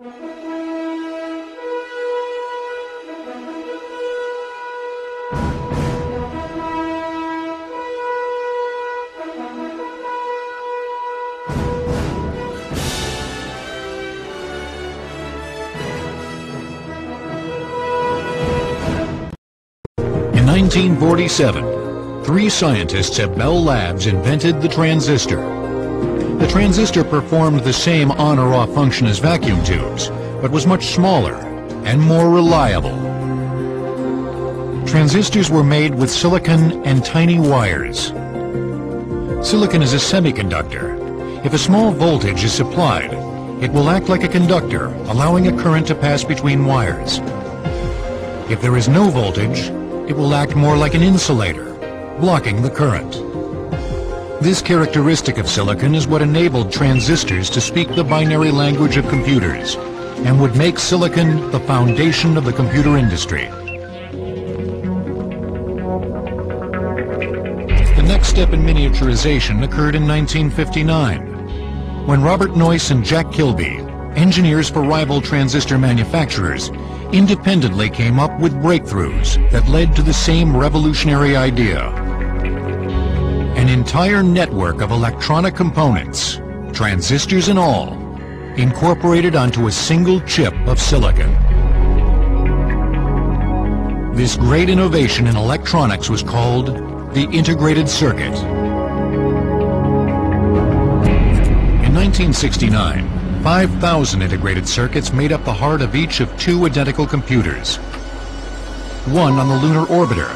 In 1947, three scientists at Bell Labs invented the transistor. The transistor performed the same on or off function as vacuum tubes, but was much smaller and more reliable. Transistors were made with silicon and tiny wires. Silicon is a semiconductor. If a small voltage is supplied, it will act like a conductor, allowing a current to pass between wires. If there is no voltage, it will act more like an insulator, blocking the current. This characteristic of silicon is what enabled transistors to speak the binary language of computers and would make silicon the foundation of the computer industry. The next step in miniaturization occurred in 1959, when Robert Noyce and Jack Kilby, engineers for rival transistor manufacturers, independently came up with breakthroughs that led to the same revolutionary idea. An entire network of electronic components, transistors and all, incorporated onto a single chip of silicon. This great innovation in electronics was called the integrated circuit. In 1969, 5,000 integrated circuits made up the heart of each of two identical computers. One on the lunar orbiter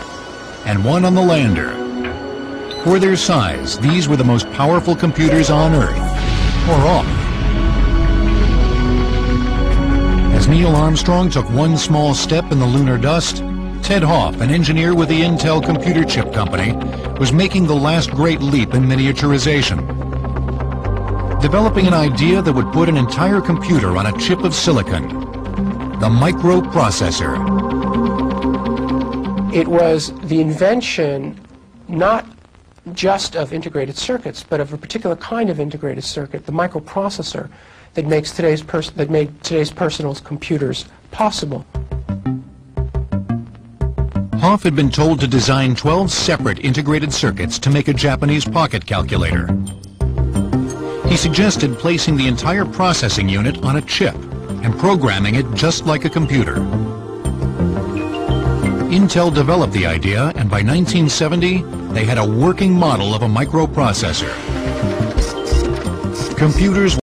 and one on the lander. For their size, these were the most powerful computers on Earth, or off. As Neil Armstrong took one small step in the lunar dust, Ted Hoff, an engineer with the Intel computer chip company, was making the last great leap in miniaturization. Developing an idea that would put an entire computer on a chip of silicon, the microprocessor. It was the invention not just of integrated circuits, but of a particular kind of integrated circuit, the microprocessor, that made today's personal computers possible. Hoff had been told to design 12 separate integrated circuits to make a Japanese pocket calculator. He suggested placing the entire processing unit on a chip and programming it just like a computer. Intel developed the idea, and by 1970, they had a working model of a microprocessor. Computers